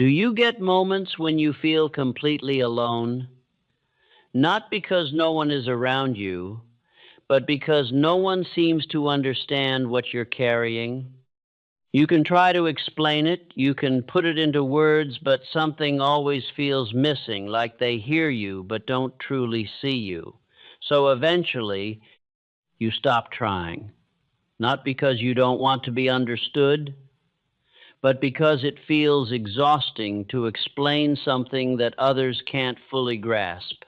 Do you get moments when you feel completely alone? Not because no one is around you, but because no one seems to understand what you're carrying? You can try to explain it, you can put it into words, but something always feels missing, like they hear you but don't truly see you. So eventually, you stop trying. Not because you don't want to be understood, but because it feels exhausting to explain something that others can't fully grasp.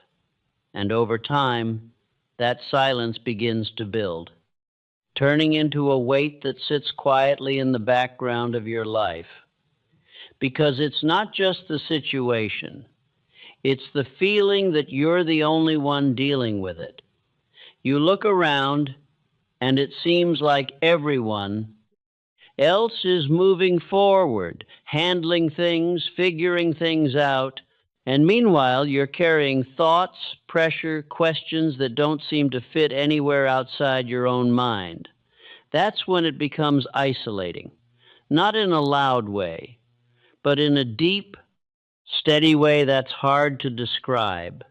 And over time, that silence begins to build, turning into a weight that sits quietly in the background of your life. Because it's not just the situation, it's the feeling that you're the only one dealing with it. You look around, and it seems like everyone else is moving forward, handling things, figuring things out, and meanwhile you're carrying thoughts, pressure, questions that don't seem to fit anywhere outside your own mind. That's when it becomes isolating, not in a loud way, but in a deep, steady way that's hard to describe.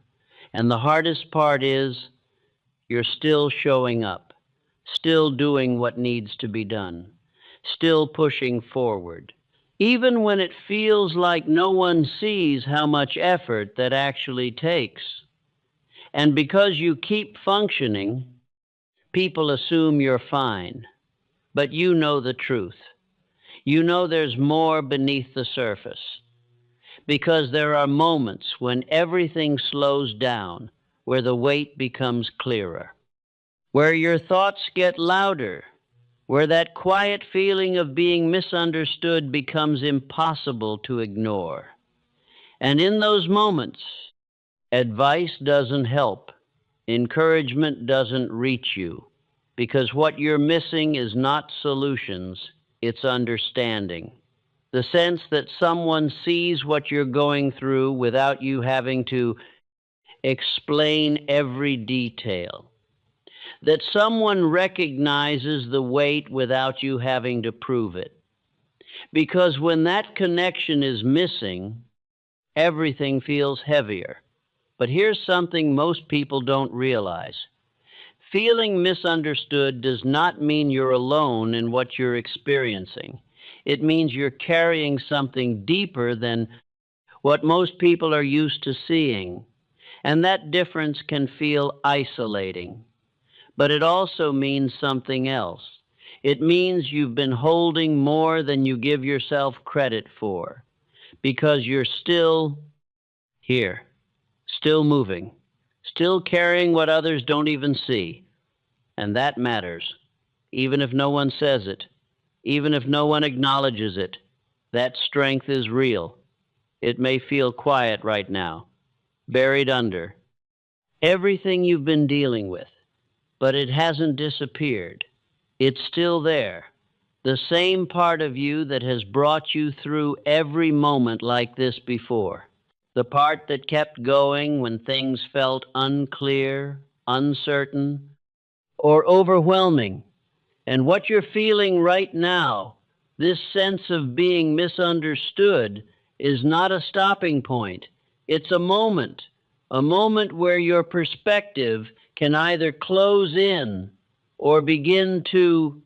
And the hardest part is you're still showing up, still doing what needs to be done, still pushing forward, even when it feels like no one sees how much effort that actually takes. And because you keep functioning, people assume you're fine. But you know the truth. You know there's more beneath the surface. Because there are moments when everything slows down, where the weight becomes clearer, where your thoughts get louder, where that quiet feeling of being misunderstood becomes impossible to ignore. And in those moments, advice doesn't help, encouragement doesn't reach you, because what you're missing is not solutions, it's understanding. The sense that someone sees what you're going through without you having to explain every detail, that someone recognizes the weight without you having to prove it. Because when that connection is missing, everything feels heavier. But here's something most people don't realize. Feeling misunderstood does not mean you're alone in what you're experiencing. It means you're carrying something deeper than what most people are used to seeing. And that difference can feel isolating. But it also means something else. It means you've been holding more than you give yourself credit for, because you're still here, still moving, still carrying what others don't even see. And that matters, even if no one says it, even if no one acknowledges it. That strength is real. It may feel quiet right now, buried under everything you've been dealing with, but it hasn't disappeared. It's still there. The same part of you that has brought you through every moment like this before. The part that kept going when things felt unclear, uncertain, or overwhelming. And what you're feeling right now, this sense of being misunderstood, is not a stopping point. It's a moment where your perspective can either close in or begin to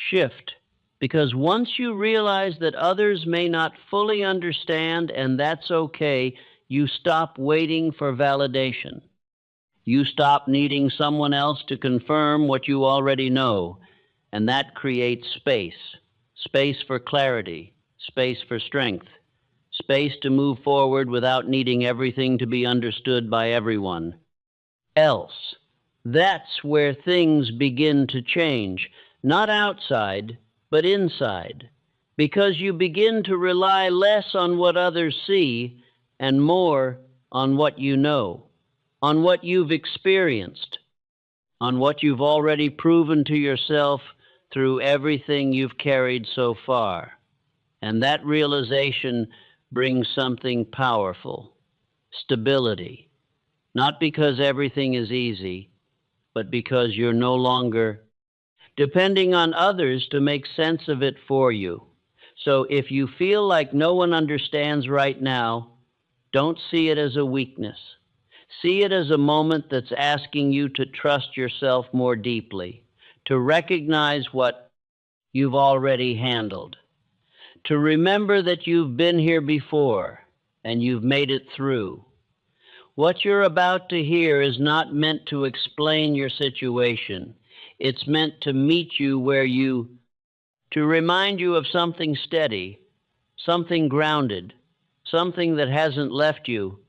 shift. Because once you realize that others may not fully understand, and that's okay, you stop waiting for validation. You stop needing someone else to confirm what you already know, and that creates space. Space for clarity, space for strength, space to move forward without needing everything to be understood by everyone else. That's where things begin to change, not outside, but inside, because you begin to rely less on what others see and more on what you know, on what you've experienced, on what you've already proven to yourself through everything you've carried so far. And that realization brings something powerful, stability, not because everything is easy, but because you're no longer depending on others to make sense of it for you. So if you feel like no one understands right now, don't see it as a weakness. See it as a moment that's asking you to trust yourself more deeply, to recognize what you've already handled, to remember that you've been here before and you've made it through. What you're about to hear is not meant to explain your situation. It's meant to meet you to remind you of something steady, something grounded, something that hasn't left you,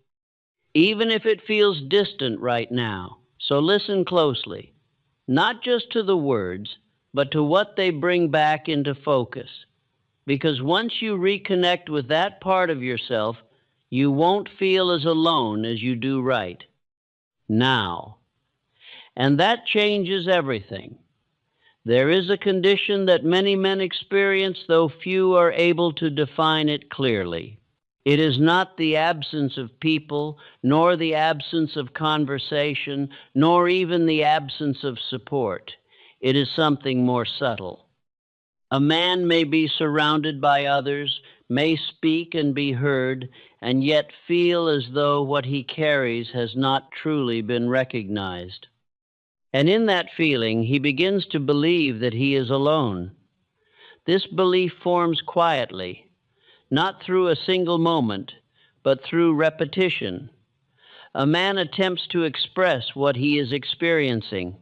even if it feels distant right now. So listen closely, not just to the words, but to what they bring back into focus. Because once you reconnect with that part of yourself, you won't feel as alone as you do right now. And that changes everything. There is a condition that many men experience, though few are able to define it clearly. It is not the absence of people, nor the absence of conversation, nor even the absence of support. It is something more subtle. A man may be surrounded by others, may speak and be heard, and yet feel as though what he carries has not truly been recognized. And in that feeling, he begins to believe that he is alone. This belief forms quietly, not through a single moment, but through repetition. A man attempts to express what he is experiencing.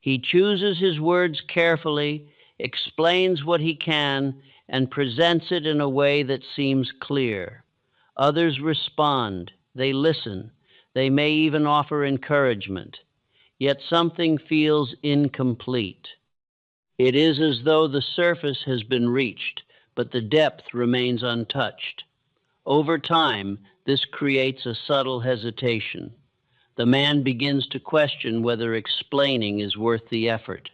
He chooses his words carefully, explains what he can, and presents it in a way that seems clear. Others respond, they listen, they may even offer encouragement. Yet something feels incomplete. It is as though the surface has been reached, but the depth remains untouched. Over time, this creates a subtle hesitation. The man begins to question whether explaining is worth the effort.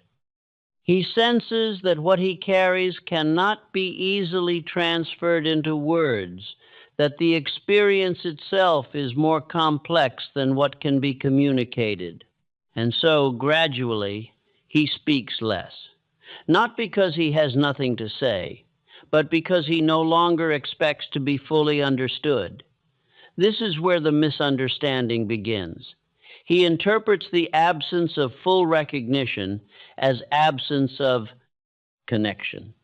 He senses that what he carries cannot be easily transferred into words, that the experience itself is more complex than what can be communicated. And so, gradually, he speaks less. Not because he has nothing to say, but because he no longer expects to be fully understood. This is where the misunderstanding begins. He interprets the absence of full recognition as absence of connection.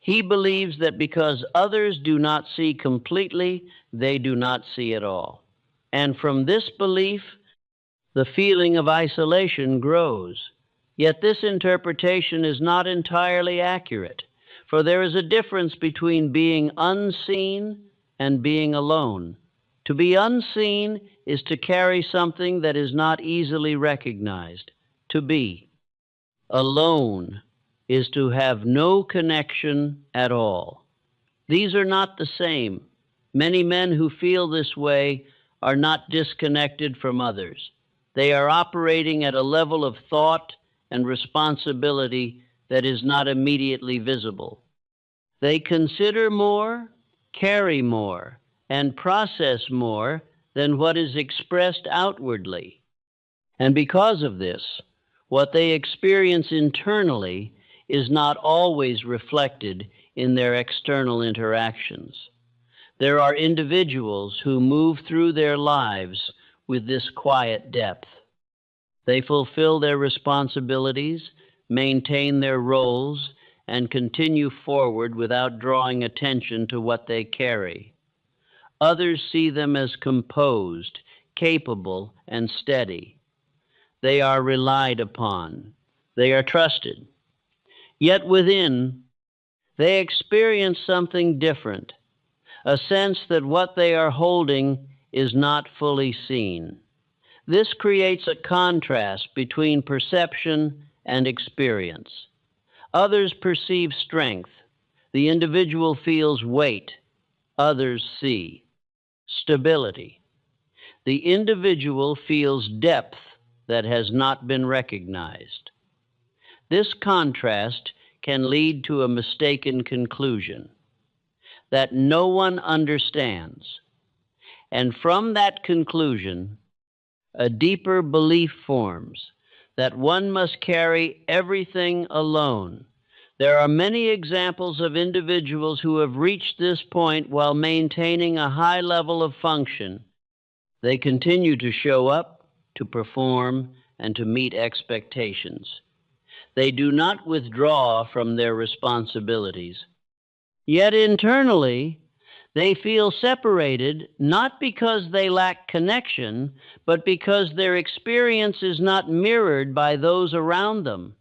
He believes that because others do not see completely, they do not see at all. And from this belief, the feeling of isolation grows. Yet this interpretation is not entirely accurate, for there is a difference between being unseen and being alone. To be unseen is to carry something that is not easily recognized. To be alone is to have no connection at all. These are not the same. Many men who feel this way are not disconnected from others. They are operating at a level of thought and responsibility that is not immediately visible. They consider more, carry more, and process more than what is expressed outwardly. And because of this, what they experience internally is not always reflected in their external interactions. There are individuals who move through their lives with this quiet depth. They fulfill their responsibilities, maintain their roles, and continue forward without drawing attention to what they carry. Others see them as composed, capable, and steady. They are relied upon. They are trusted. Yet within, they experience something different, a sense that what they are holding is not fully seen. This creates a contrast between perception and experience. Others perceive strength. The individual feels weight. Others see stability. The individual feels depth that has not been recognized. This contrast can lead to a mistaken conclusion that no one understands. And from that conclusion, a deeper belief forms that one must carry everything alone, There are many examples of individuals who have reached this point while maintaining a high level of function. They continue to show up, to perform, and to meet expectations. They do not withdraw from their responsibilities. Yet internally, they feel separated not because they lack connection, but because their experience is not mirrored by those around them.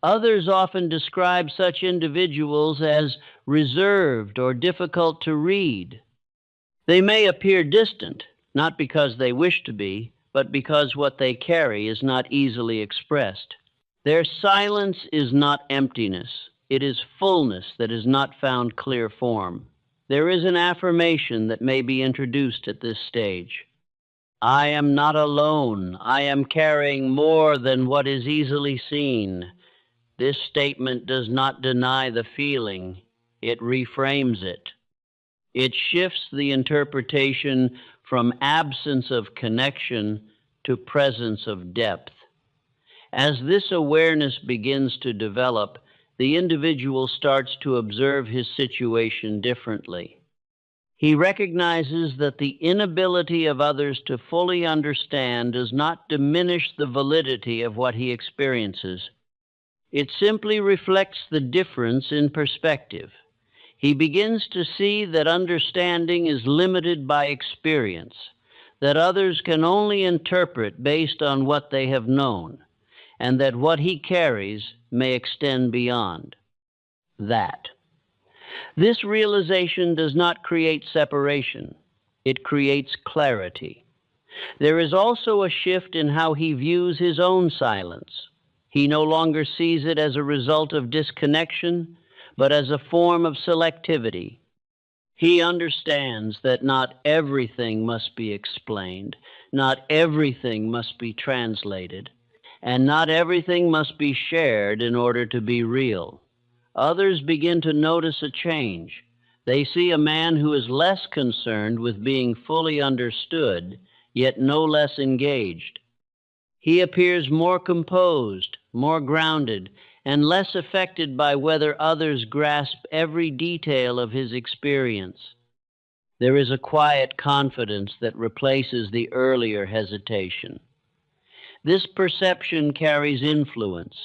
Others often describe such individuals as reserved or difficult to read. They may appear distant, not because they wish to be, but because what they carry is not easily expressed. Their silence is not emptiness. It is fullness that has not found clear form. There is an affirmation that may be introduced at this stage. I am not alone. I am carrying more than what is easily seen. This statement does not deny the feeling. It reframes it. It shifts the interpretation from absence of connection to presence of depth. As this awareness begins to develop, the individual starts to observe his situation differently. He recognizes that the inability of others to fully understand does not diminish the validity of what he experiences. It simply reflects the difference in perspective. He begins to see that understanding is limited by experience, that others can only interpret based on what they have known, and that what he carries may extend beyond that. This realization does not create separation. It creates clarity. There is also a shift in how he views his own silence. He no longer sees it as a result of disconnection, but as a form of selectivity. He understands that not everything must be explained, not everything must be translated, and not everything must be shared in order to be real. Others begin to notice a change. They see a man who is less concerned with being fully understood, yet no less engaged. He appears more composed, more grounded, and less affected by whether others grasp every detail of his experience. There is a quiet confidence that replaces the earlier hesitation. This perception carries influence.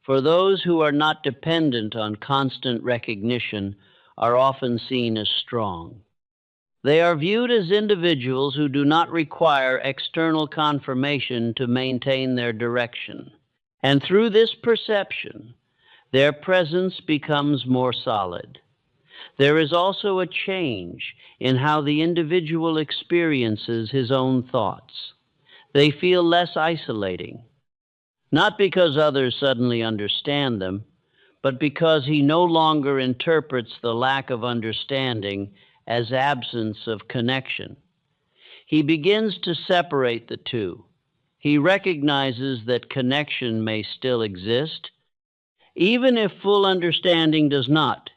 For those who are not dependent on constant recognition are often seen as strong. They are viewed as individuals who do not require external confirmation to maintain their direction. And through this perception, their presence becomes more solid. There is also a change in how the individual experiences his own thoughts. They feel less isolating, not because others suddenly understand them, but because he no longer interprets the lack of understanding as absence of connection. He begins to separate the two. He recognizes that connection may still exist, even if full understanding does not.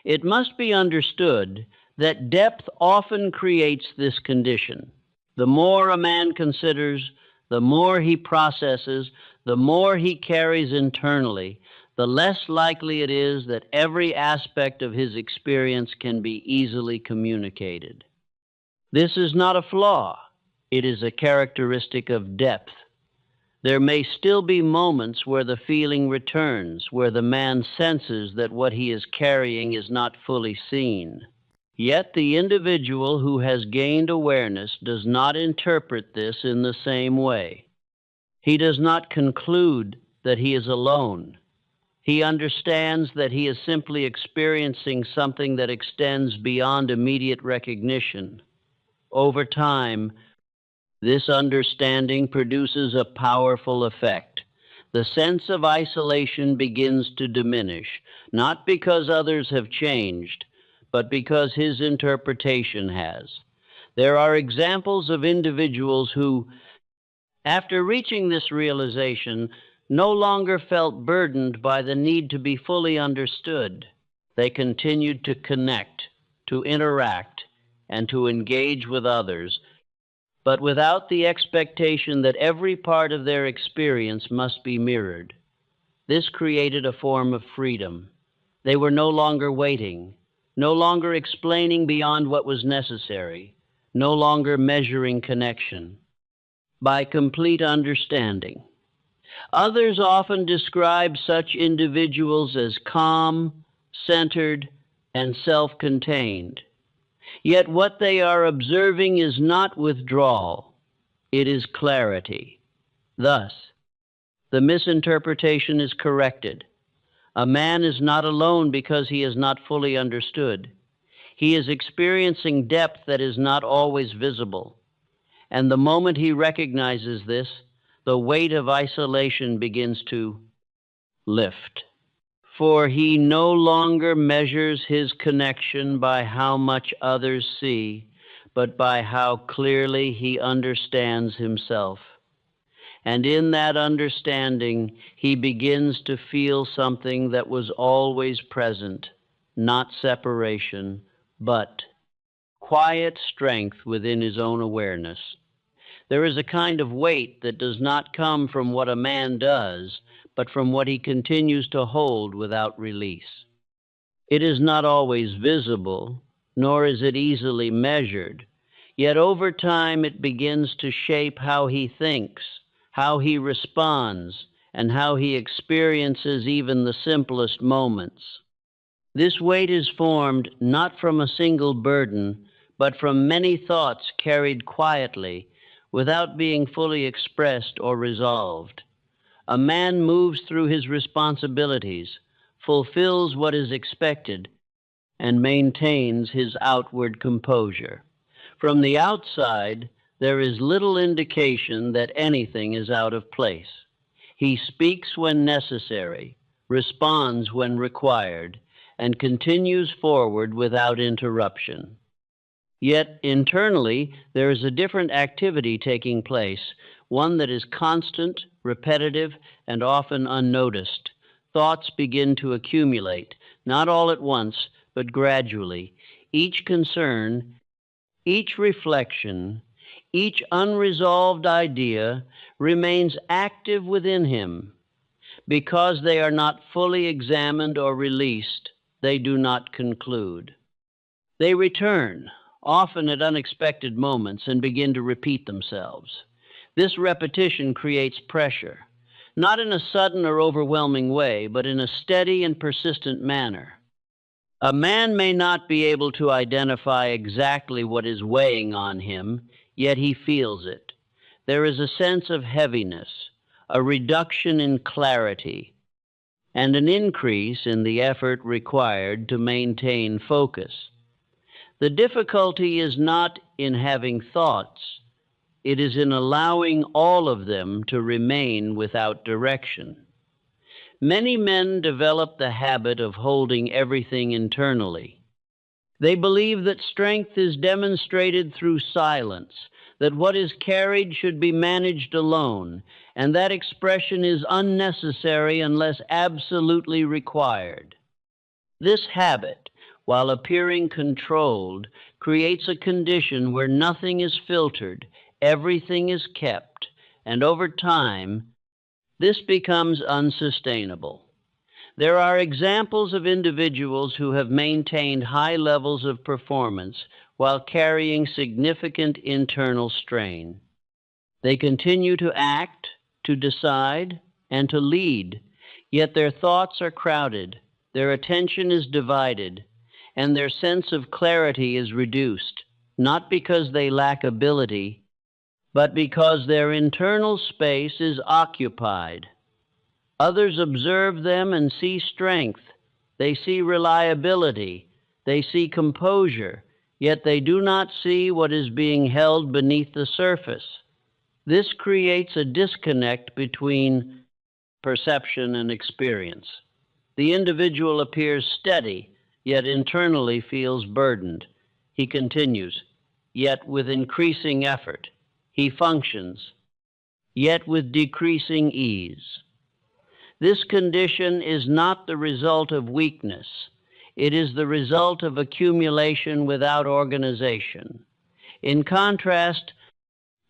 It must be understood that depth often creates this condition. The more a man considers, the more he processes, the more he carries internally, the less likely it is that every aspect of his experience can be easily communicated. This is not a flaw. It is a characteristic of depth. There may still be moments where the feeling returns, where the man senses that what he is carrying is not fully seen. Yet the individual who has gained awareness does not interpret this in the same way. He does not conclude that he is alone. He understands that he is simply experiencing something that extends beyond immediate recognition. Over time, this understanding produces a powerful effect. The sense of isolation begins to diminish, not because others have changed, but because his interpretation has. There are examples of individuals who, after reaching this realization, no longer felt burdened by the need to be fully understood. They continued to connect, to interact, and to engage with others, but without the expectation that every part of their experience must be mirrored. This created a form of freedom. They were no longer waiting, no longer explaining beyond what was necessary, no longer measuring connection. By complete understanding. Others often describe such individuals as calm, centered, and self-contained. Yet what they are observing is not withdrawal, it is clarity. Thus, the misinterpretation is corrected. A man is not alone because he is not fully understood. He is experiencing depth that is not always visible. And the moment he recognizes this, the weight of isolation begins to lift. For he no longer measures his connection by how much others see, but by how clearly he understands himself. And in that understanding, he begins to feel something that was always present, not separation, but quiet strength within his own awareness. There is a kind of weight that does not come from what a man does, but from what he continues to hold without release. It is not always visible, nor is it easily measured, yet over time it begins to shape how he thinks, how he responds, and how he experiences even the simplest moments. This weight is formed not from a single burden, but from many thoughts carried quietly, without being fully expressed or resolved. A man moves through his responsibilities, fulfills what is expected, and maintains his outward composure. From the outside, there is little indication that anything is out of place. He speaks when necessary, responds when required, and continues forward without interruption. Yet internally, there is a different activity taking place, one that is constant, repetitive, and often unnoticed. Thoughts begin to accumulate, not all at once, but gradually. Each concern, each reflection, each unresolved idea remains active within him. Because they are not fully examined or released, they do not conclude. They return, often at unexpected moments, and begin to repeat themselves. This repetition creates pressure, not in a sudden or overwhelming way, but in a steady and persistent manner. A man may not be able to identify exactly what is weighing on him, yet he feels it. There is a sense of heaviness, a reduction in clarity, and an increase in the effort required to maintain focus. The difficulty is not in having thoughts, it is in allowing all of them to remain without direction. Many men develop the habit of holding everything internally. They believe that strength is demonstrated through silence, that what is carried should be managed alone, and that expression is unnecessary unless absolutely required. This habit, while appearing controlled, creates a condition where nothing is filtered, everything is kept, and over time, this becomes unsustainable. There are examples of individuals who have maintained high levels of performance while carrying significant internal strain. They continue to act, to decide, and to lead, yet their thoughts are crowded, their attention is divided, and their sense of clarity is reduced, not because they lack ability, but because their internal space is occupied. Others observe them and see strength. They see reliability. They see composure, yet they do not see what is being held beneath the surface. This creates a disconnect between perception and experience. The individual appears steady, yet internally feels burdened. He continues, yet with increasing effort. He functions, yet with decreasing ease. This condition is not the result of weakness. It is the result of accumulation without organization. In contrast,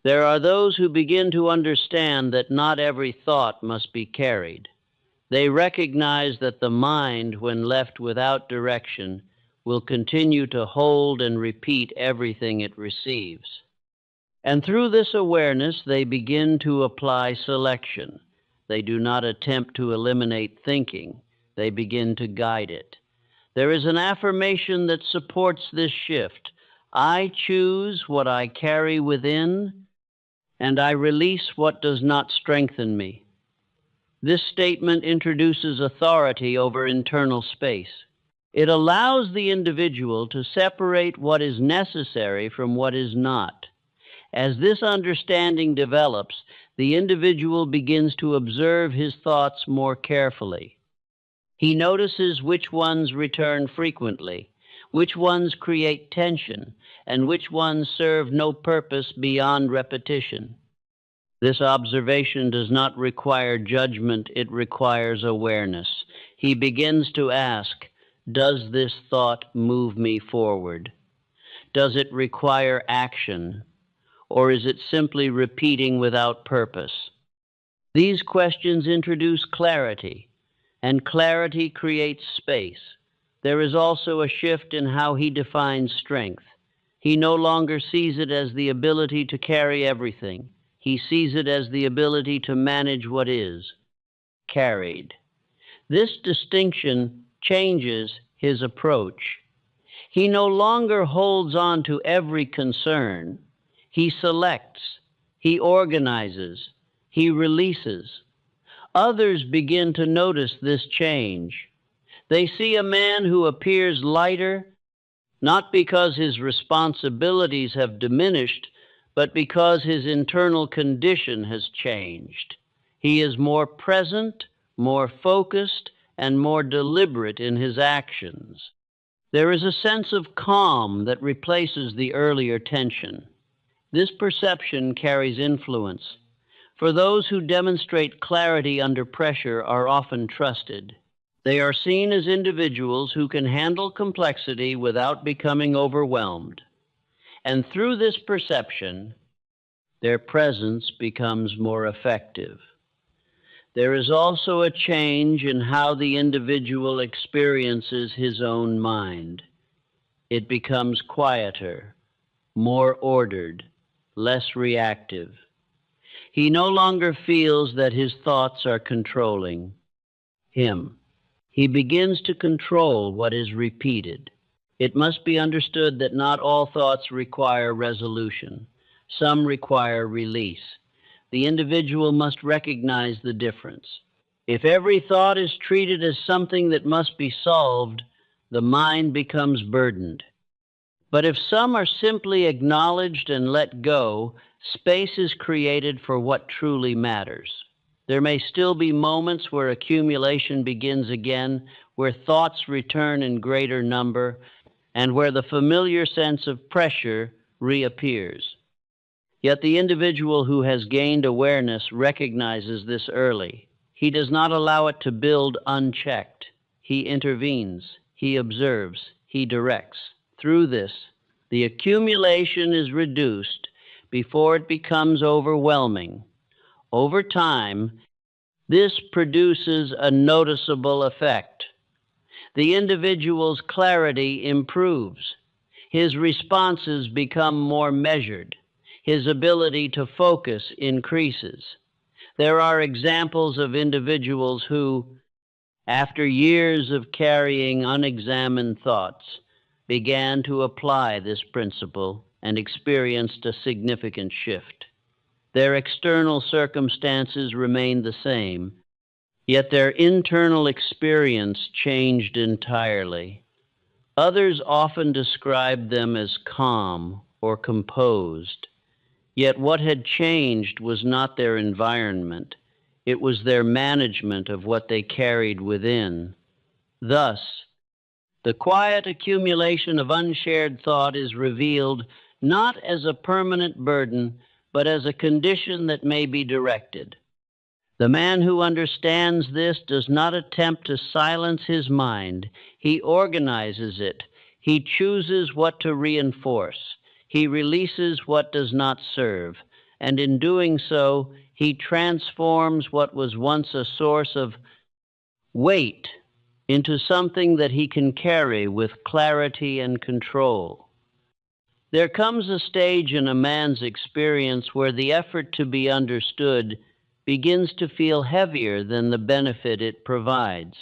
there are those who begin to understand that not every thought must be carried. They recognize that the mind, when left without direction, will continue to hold and repeat everything it receives. And through this awareness, they begin to apply selection. They do not attempt to eliminate thinking, they begin to guide it. There is an affirmation that supports this shift. I choose what I carry within, and I release what does not strengthen me. This statement introduces authority over internal space. It allows the individual to separate what is necessary from what is not. As this understanding develops, the individual begins to observe his thoughts more carefully. He notices which ones return frequently, which ones create tension, and which ones serve no purpose beyond repetition. This observation does not require judgment, it requires awareness. He begins to ask, does this thought move me forward? Does it require action? Or is it simply repeating without purpose? These questions introduce clarity, and clarity creates space. There is also a shift in how he defines strength. He no longer sees it as the ability to carry everything. He sees it as the ability to manage what is carried. This distinction changes his approach. He no longer holds on to every concern. He selects, he organizes, he releases. Others begin to notice this change. They see a man who appears lighter, not because his responsibilities have diminished, but because his internal condition has changed. He is more present, more focused, and more deliberate in his actions. There is a sense of calm that replaces the earlier tension. This perception carries influence, for those who demonstrate clarity under pressure are often trusted. They are seen as individuals who can handle complexity without becoming overwhelmed. And through this perception, their presence becomes more effective. There is also a change in how the individual experiences his own mind. It becomes quieter, more ordered, less reactive. He no longer feels that his thoughts are controlling him. He begins to control what is repeated. It must be understood that not all thoughts require resolution. Some require release. The individual must recognize the difference. If every thought is treated as something that must be solved, the mind becomes burdened. But if some are simply acknowledged and let go, space is created for what truly matters. There may still be moments where accumulation begins again, where thoughts return in greater number, and where the familiar sense of pressure reappears. Yet the individual who has gained awareness recognizes this early. He does not allow it to build unchecked. He intervenes, he observes, he directs. Through this, the accumulation is reduced before it becomes overwhelming. Over time, this produces a noticeable effect. The individual's clarity improves. His responses become more measured. His ability to focus increases. There are examples of individuals who, after years of carrying unexamined thoughts, began to apply this principle and experienced a significant shift. Their external circumstances remained the same, yet their internal experience changed entirely. Others often described them as calm or composed, yet what had changed was not their environment, it was their management of what they carried within. Thus, the quiet accumulation of unshared thought is revealed not as a permanent burden, but as a condition that may be directed. The man who understands this does not attempt to silence his mind. He organizes it. He chooses what to reinforce. He releases what does not serve. And in doing so, he transforms what was once a source of weight into something that he can carry with clarity and control. There comes a stage in a man's experience where the effort to be understood begins to feel heavier than the benefit it provides.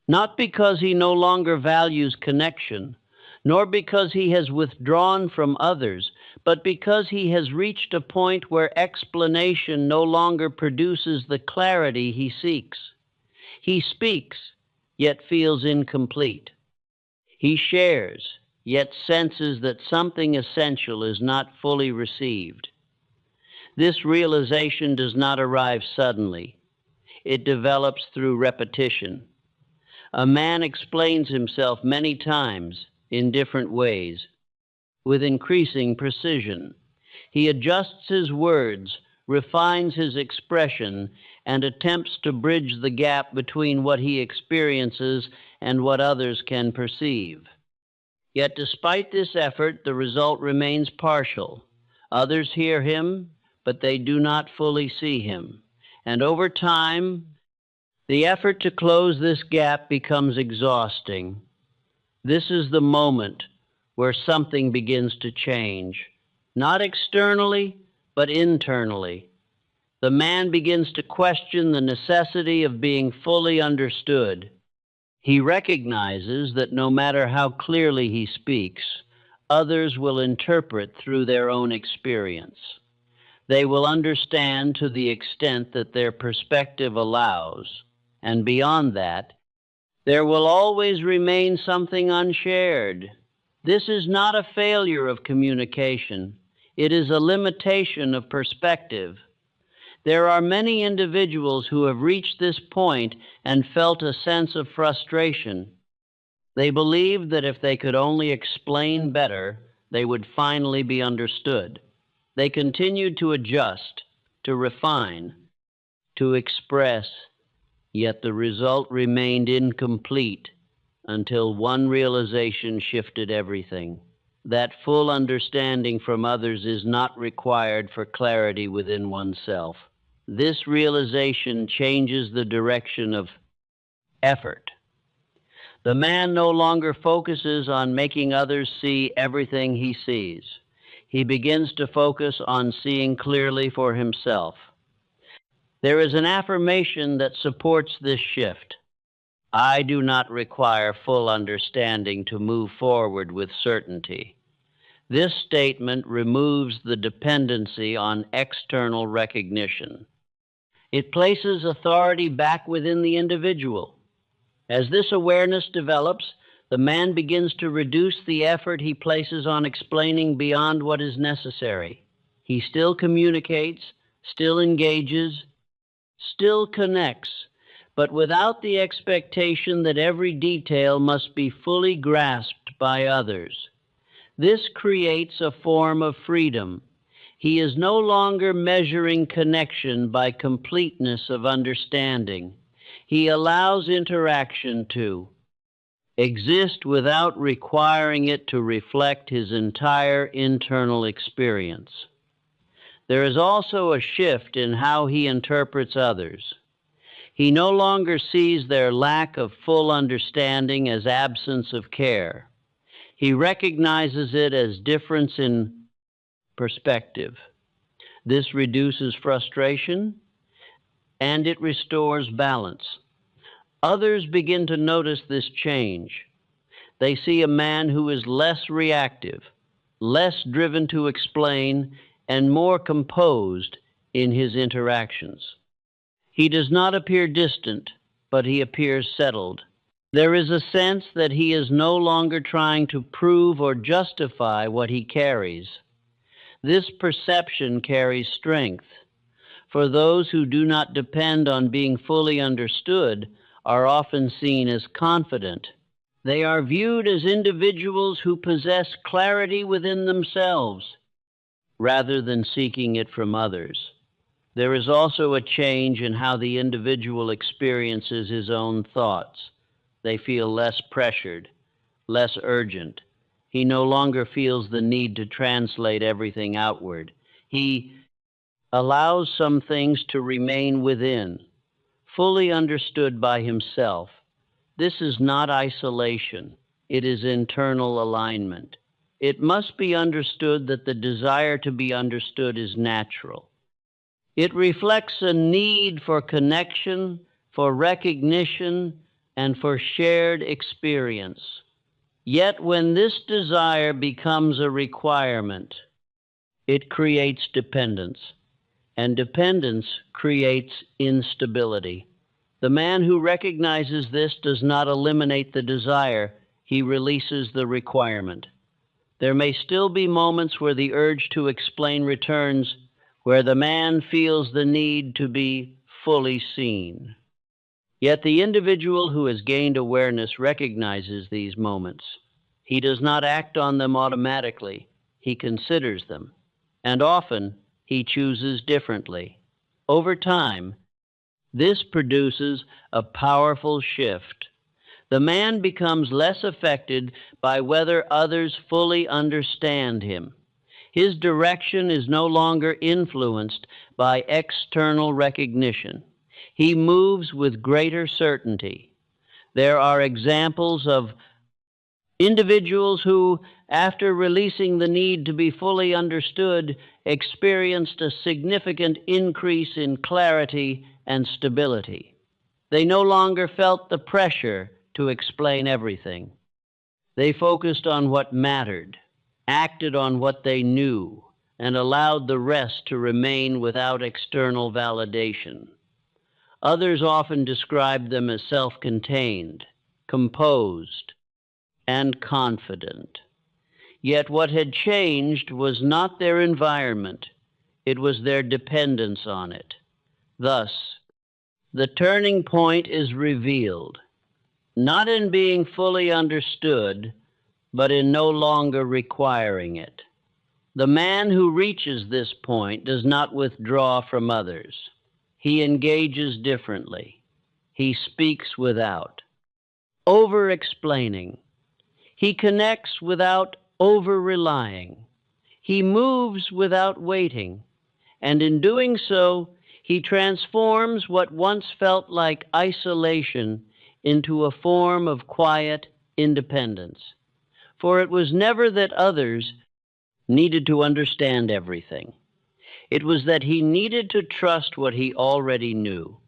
Not because he no longer values connection, nor because he has withdrawn from others, but because he has reached a point where explanation no longer produces the clarity he seeks. He speaks, yet feels incomplete. He shares, yet senses that something essential is not fully received. This realization does not arrive suddenly. It develops through repetition. A man explains himself many times in different ways, with increasing precision. He adjusts his words, refines his expression, and attempts to bridge the gap between what he experiences and what others can perceive. Yet despite this effort, the result remains partial. Others hear him, but they do not fully see him. And over time, the effort to close this gap becomes exhausting. This is the moment where something begins to change, not externally, but internally. The man begins to question the necessity of being fully understood. He recognizes that no matter how clearly he speaks, others will interpret through their own experience. They will understand to the extent that their perspective allows, and beyond that, there will always remain something unshared. This is not a failure of communication. It is a limitation of perspective. There are many individuals who have reached this point and felt a sense of frustration. They believed that if they could only explain better, they would finally be understood. They continued to adjust, to refine, to express, yet the result remained incomplete until one realization shifted everything. That full understanding from others is not required for clarity within oneself. This realization changes the direction of effort. The man no longer focuses on making others see everything he sees. He begins to focus on seeing clearly for himself. There is an affirmation that supports this shift. I do not require full understanding to move forward with certainty. This statement removes the dependency on external recognition. It places authority back within the individual. As this awareness develops, the man begins to reduce the effort he places on explaining beyond what is necessary. He still communicates, still engages, still connects, but without the expectation that every detail must be fully grasped by others. This creates a form of freedom. He is no longer measuring connection by completeness of understanding. He allows interaction to exist without requiring it to reflect his entire internal experience. There is also a shift in how he interprets others. He no longer sees their lack of full understanding as absence of care. He recognizes it as difference in perspective. This reduces frustration and it restores balance. Others begin to notice this change. They see a man who is less reactive, less driven to explain, and more composed in his interactions. He does not appear distant, but he appears settled. There is a sense that he is no longer trying to prove or justify what he carries. This perception carries strength, for those who do not depend on being fully understood are often seen as confident. They are viewed as individuals who possess clarity within themselves, rather than seeking it from others. There is also a change in how the individual experiences his own thoughts. They feel less pressured, less urgent. He no longer feels the need to translate everything outward. He allows some things to remain within, fully understood by himself, this is not isolation, it is internal alignment. It must be understood that the desire to be understood is natural. It reflects a need for connection, for recognition, and for shared experience. Yet when this desire becomes a requirement, it creates dependence, and dependence creates instability. The man who recognizes this does not eliminate the desire, he releases the requirement. There may still be moments where the urge to explain returns, where the man feels the need to be fully seen. Yet the individual who has gained awareness recognizes these moments. He does not act on them automatically, he considers them, and often he chooses differently. Over time, this produces a powerful shift. The man becomes less affected by whether others fully understand him. His direction is no longer influenced by external recognition. He moves with greater certainty. There are examples of individuals who, after releasing the need to be fully understood, experienced a significant increase in clarity and stability. They no longer felt the pressure to explain everything. They focused on what mattered, acted on what they knew, and allowed the rest to remain without external validation. Others often described them as self-contained, composed, and confident. Yet what had changed was not their environment, it was their dependence on it. Thus, the turning point is revealed, not in being fully understood, but in no longer requiring it. The man who reaches this point does not withdraw from others. He engages differently. He speaks without over-explaining. He connects without over-relying. He moves without waiting. And in doing so, he transforms what once felt like isolation into a form of quiet independence. For it was never that others needed to understand everything. It was that he needed to trust what he already knew.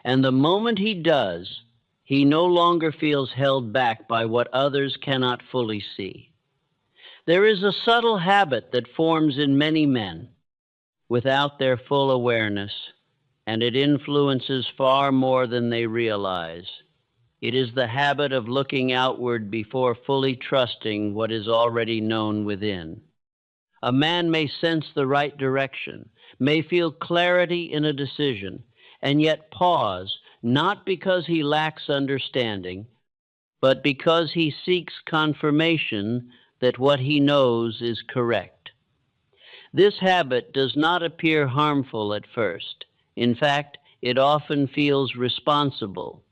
And the moment he does, he no longer feels held back by what others cannot fully see. There is a subtle habit that forms in many men without their full awareness, and it influences far more than they realize. It is the habit of looking outward before fully trusting what is already known within. A man may sense the right direction, may feel clarity in a decision, and yet pause, not because he lacks understanding, but because he seeks confirmation that what he knows is correct. This habit does not appear harmful at first. In fact, it often feels responsible.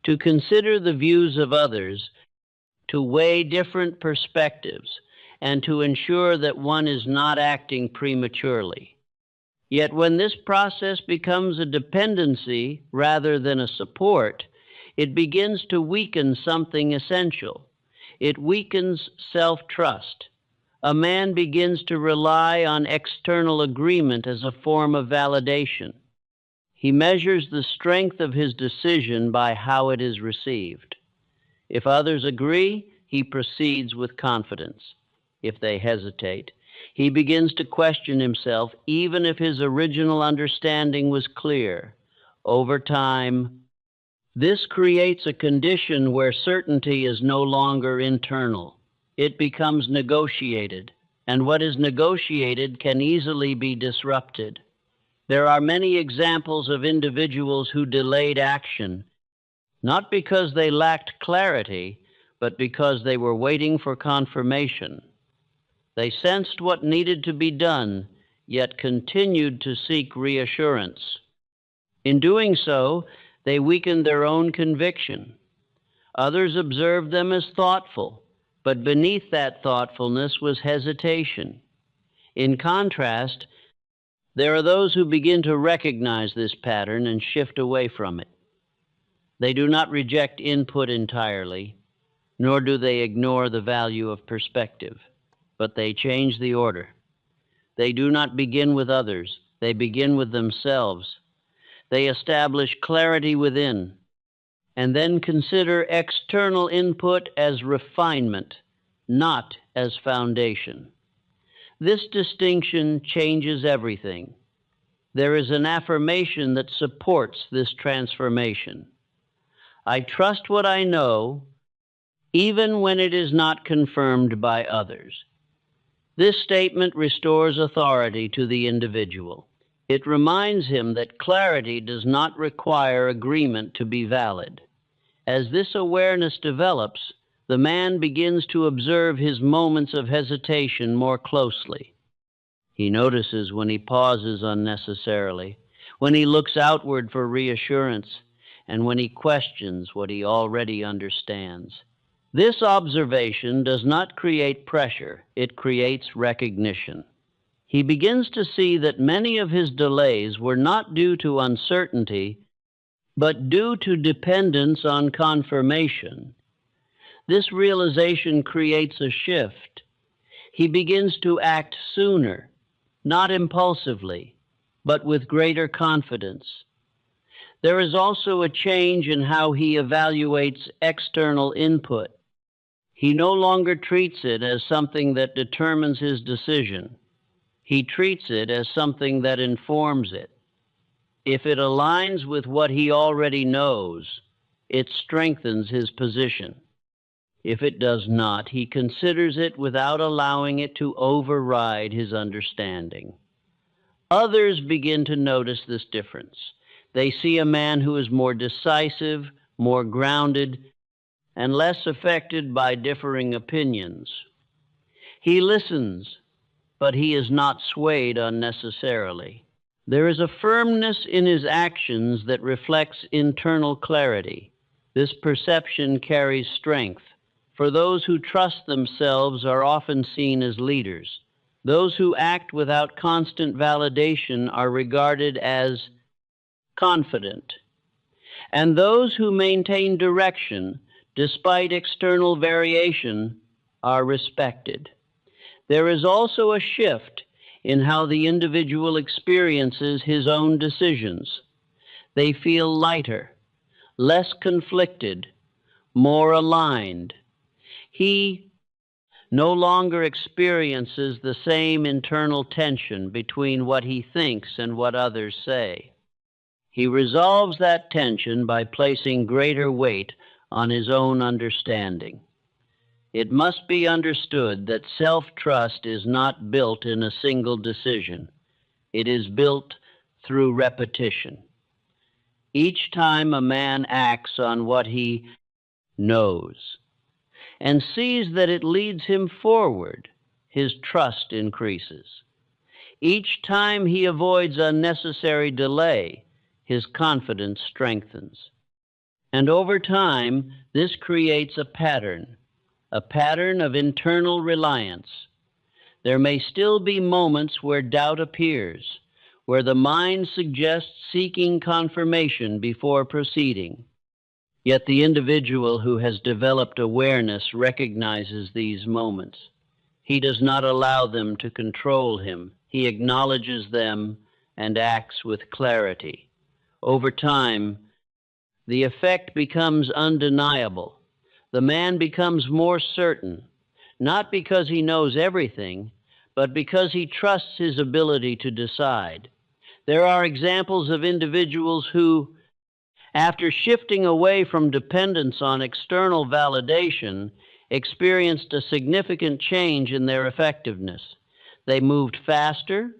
To consider the views of others, to weigh different perspectives, and to ensure that one is not acting prematurely. Yet when this process becomes a dependency rather than a support, it begins to weaken something essential. It weakens self-trust. A man begins to rely on external agreement as a form of validation. He measures the strength of his decision by how it is received. If others agree, he proceeds with confidence. If they hesitate, he begins to question himself, even if his original understanding was clear. Over time, this creates a condition where certainty is no longer internal. It becomes negotiated, and what is negotiated can easily be disrupted. There are many examples of individuals who delayed action, not because they lacked clarity, but because they were waiting for confirmation. They sensed what needed to be done, yet continued to seek reassurance. In doing so, they weakened their own conviction. Others observed them as thoughtful, but beneath that thoughtfulness was hesitation. In contrast, There are those who begin to recognize this pattern and shift away from it. They do not reject input entirely, nor do they ignore the value of perspective, but they change the order. They do not begin with others, they begin with themselves. They establish clarity within, and then consider external input as refinement, not as foundation. This distinction changes everything. There is an affirmation that supports this transformation. I trust what I know, even when it is not confirmed by others. This statement restores authority to the individual. It reminds him that clarity does not require agreement to be valid. As this awareness develops, the man begins to observe his moments of hesitation more closely. He notices when he pauses unnecessarily, when he looks outward for reassurance, and when he questions what he already understands. This observation does not create pressure, it creates recognition. He begins to see that many of his delays were not due to uncertainty, but due to dependence on confirmation. This realization creates a shift. He begins to act sooner, not impulsively, but with greater confidence. There is also a change in how he evaluates external input. He no longer treats it as something that determines his decision. He treats it as something that informs it. If it aligns with what he already knows, it strengthens his position. If it does not, he considers it without allowing it to override his understanding. Others begin to notice this difference. They see a man who is more decisive, more grounded, and less affected by differing opinions. He listens, but he is not swayed unnecessarily. There is a firmness in his actions that reflects internal clarity. This perception carries strength, for those who trust themselves are often seen as leaders. Those who act without constant validation are regarded as confident, and those who maintain direction despite external variation are respected. There is also a shift in how the individual experiences his own decisions. They feel lighter, less conflicted, more aligned. He no longer experiences the same internal tension between what he thinks and what others say. He resolves that tension by placing greater weight on his own understanding. It must be understood that self-trust is not built in a single decision. It is built through repetition. Each time a man acts on what he knows and sees that it leads him forward, his trust increases. Each time he avoids unnecessary delay, his confidence strengthens. And over time, this creates a pattern of internal reliance. There may still be moments where doubt appears, where the mind suggests seeking confirmation before proceeding. Yet the individual who has developed awareness recognizes these moments. He does not allow them to control him. He acknowledges them and acts with clarity. Over time, the effect becomes undeniable. The man becomes more certain, not because he knows everything, but because he trusts his ability to decide. There are examples of individuals who, after shifting away from dependence on external validation, experienced a significant change in their effectiveness. They moved faster,